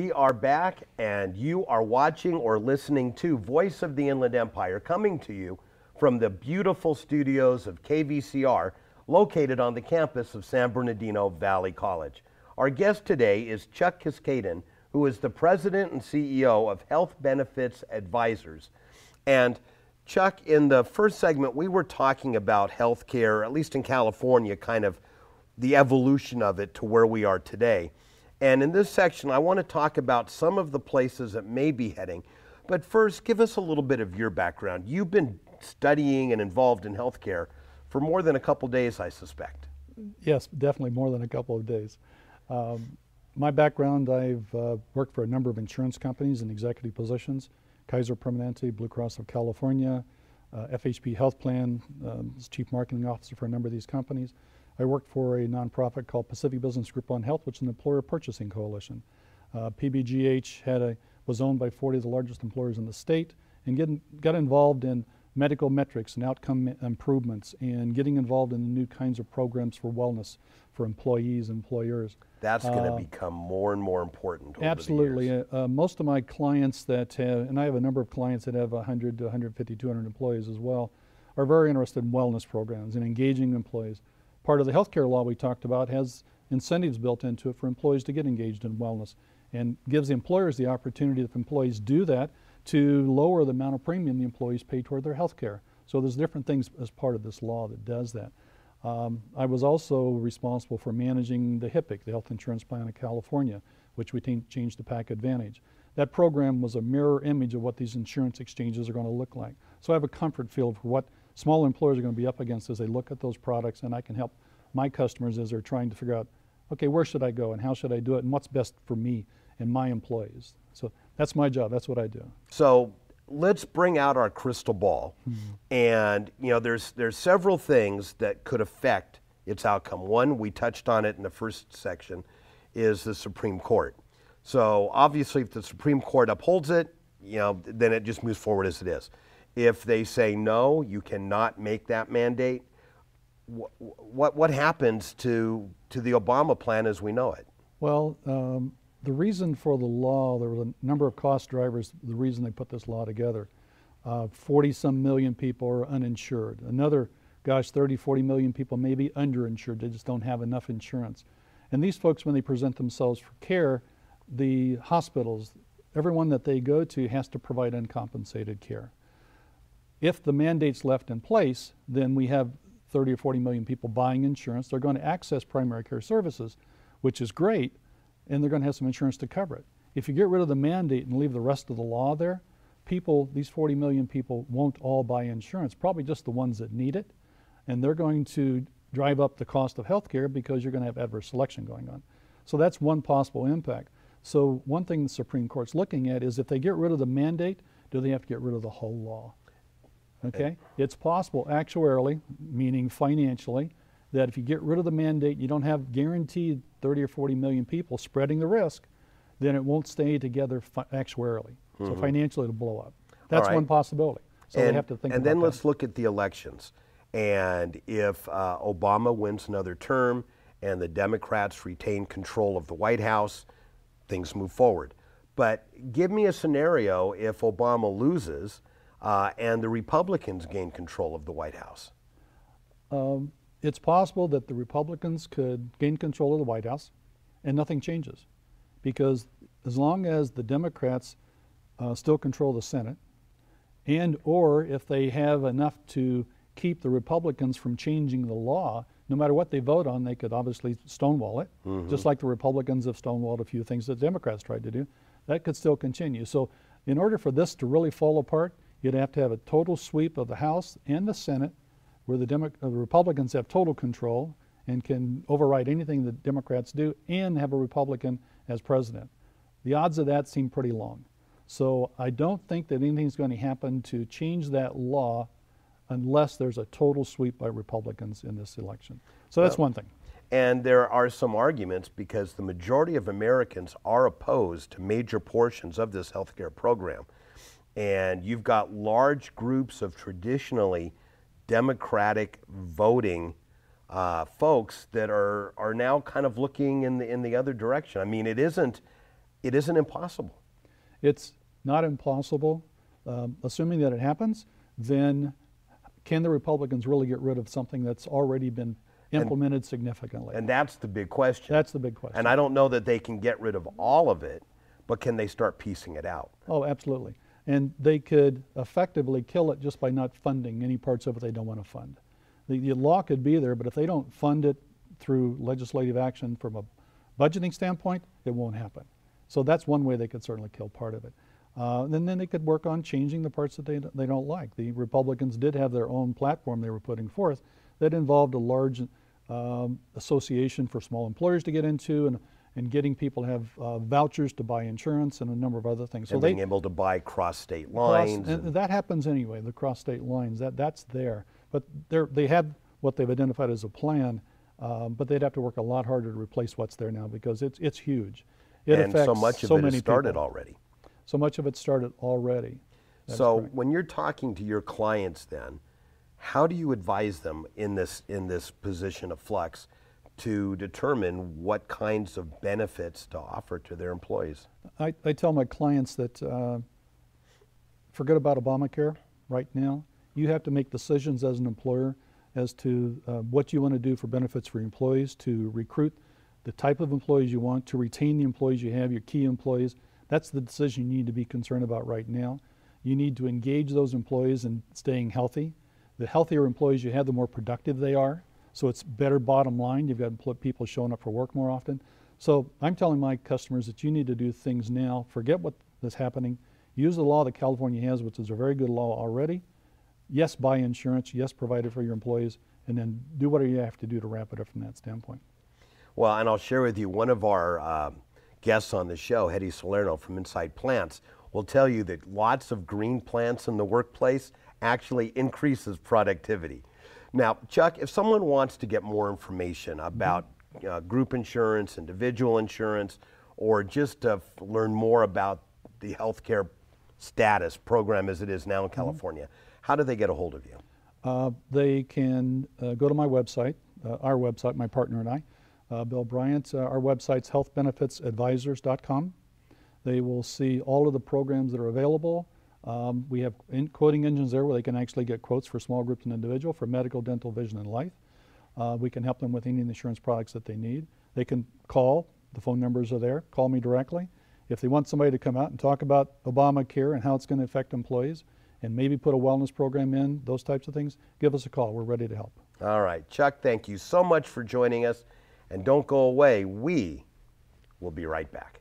We are back, and you are watching or listening to Voice of the Inland Empire, coming to you from the beautiful studios of KVCR, located on the campus of San Bernardino Valley College. Our guest today is Chuck Kiskaden, who is the president and CEO of Health Benefits Advisors. And Chuck, in the first segment, we were talking about healthcare, at least in California, kind of the evolution of it to where we are today. And in this section, I want to talk about some of the places that may be heading. But first, give us a little bit of your background. You've been studying and involved in healthcare for more than a couple days, I suspect. Yes, definitely more than a couple of days. My background, I've worked for a number of insurance companies in executive positions, Kaiser Permanente, Blue Cross of California, FHP Health Plan, as Chief Marketing Officer for a number of these companies. I worked for a nonprofit called Pacific Business Group on Health, which is an employer purchasing coalition. PBGH was owned by 40 of the largest employers in the state, and got involved in medical metrics and outcome improvements, and getting involved in the new kinds of programs for wellness for employees and employers. That's going to become more and more important over absolutely. the years. Most of my clients that have, and I have a number of clients that have 100 to 150, 200 employees as well, are very interested in wellness programs and engaging employees. Part of the healthcare law we talked about has incentives built into it for employees to get engaged in wellness, and gives the employers the opportunity, if employees do that, to lower the amount of premium the employees pay toward their health care. So there's different things as part of this law that does that. I was also responsible for managing the HIPIC, the Health Insurance Plan of California, which we changed to PAC Advantage. That program was a mirror image of what these insurance exchanges are going to look like. So I have a comfort feel for what small employers are going to be up against as they look at those products, and I can help my customers as they're trying to figure out, okay, where should I go and how should I do it and what's best for me and my employees. So that's my job, that's what I do. So let's bring out our crystal ball. And you know, there's several things that could affect its outcome. One, we touched on it in the first section, is the Supreme Court. So obviously if the Supreme Court upholds it, you know, then it just moves forward as it is. If they say no, you cannot make that mandate, what happens to the Obama plan as we know it? Well, the reason for the law, there was a number of cost drivers, the reason they put this law together. 40-some million people are uninsured. Another, 30, 40 million people may be underinsured. They just don't have enough insurance. And these folks, when they present themselves for care, the hospitals, everyone that they go to has to provide uncompensated care. If the mandate's left in place, then we have 30 or 40 million people buying insurance. They're going to access primary care services, which is great, and they're going to have some insurance to cover it. If you get rid of the mandate and leave the rest of the law there, people, these 40 million people, won't all buy insurance, probably just the ones that need it, and they're going to drive up the cost of health care because you're going to have adverse selection going on. So that's one possible impact. So one thing the Supreme Court's looking at is if they get rid of the mandate, do they have to get rid of the whole law? Okay, it's possible actuarially, meaning financially, that if you get rid of the mandate, you don't have guaranteed 30 or 40 million people spreading the risk, then it won't stay together actuarially. So financially it'll blow up. That's one possibility. So they have to think about that. And then let's look at the elections. And if Obama wins another term and the Democrats retain control of the White House, things move forward. But give me a scenario if Obama loses and the Republicans gain control of the White House. It's possible that the Republicans could gain control of the White House and nothing changes, because as long as the Democrats still control the Senate, and or if they have enough to keep the Republicans from changing the law, no matter what they vote on, they could obviously stonewall it, just like the Republicans have stonewalled a few things that Democrats tried to do. That could still continue. So in order for this to really fall apart, you'd have to have a total sweep of the House and the Senate, where the Republicans have total control and can override anything the Democrats do, and have a Republican as president. The odds of that seem pretty long. So I don't think that anything's going to happen to change that law unless there's a total sweep by Republicans in this election. So that's one thing. And there are some arguments because the majority of Americans are opposed to major portions of this healthcare program. And you've got large groups of traditionally Democratic voting folks that are now kind of looking in the other direction. I mean, it isn't It isn't impossible. It's not impossible. Assuming that it happens, then can the Republicans really get rid of something that's already been implemented significantly? And that's the big question. That's the big question. And I don't know that they can get rid of all of it, but can they start piecing it out? Oh, absolutely. And they could effectively kill it just by not funding any parts of it they don't want to fund. The law could be there, but if they don't fund it through legislative action from a budgeting standpoint, it won't happen. So that's one way they could certainly kill part of it. And then they could work on changing the parts that they don't like. The Republicans did have their own platform they were putting forth that involved a large association for small employers to get into, and getting people to have vouchers to buy insurance and a number of other things. And being able to buy cross-state lines. And that happens anyway, the cross-state lines, that's there. But they have what they've identified as a plan, but they'd have to work a lot harder to replace what's there now, because it's huge. It and affects so much of so it many has started people. already. So much of it started already. So when you're talking to your clients then, how do you advise them in this position of flux to determine what kinds of benefits to offer to their employees? I tell my clients that forget about Obamacare right now. You have to make decisions as an employer as to what you want to do for benefits for your employees, to recruit the type of employees you want, to retain the employees you have, your key employees. That's the decision you need to be concerned about right now. You need to engage those employees in staying healthy. The healthier employees you have, the more productive they are. So it's better bottom line. You've got people showing up for work more often. So I'm telling my customers that you need to do things now. Forget what is happening. Use the law that California has, which is a very good law already. Yes, buy insurance. Yes, provide it for your employees. And then do whatever you have to do to wrap it up from that standpoint. Well, and I'll share with you, one of our guests on the show, Hetty Salerno from Inside Plants, will tell you that lots of green plants in the workplace actually increases productivity. Now, Chuck, if someone wants to get more information about group insurance, individual insurance, or just to learn more about the healthcare status program as it is now in California, how do they get a hold of you? They can go to my website, our website, my partner and I, Bill Bryant. Our website's healthbenefitsadvisors.com. They will see all of the programs that are available. We have quoting engines there where they can actually get quotes for small groups and individual for medical, dental, vision, and life. We can help them with any insurance products that they need. They can call. The phone numbers are there. Call me directly. If they want somebody to come out and talk about Obamacare and how it's going to affect employees and maybe put a wellness program in, those types of things, give us a call. We're ready to help. All right. Chuck, thank you so much for joining us. And don't go away. We will be right back.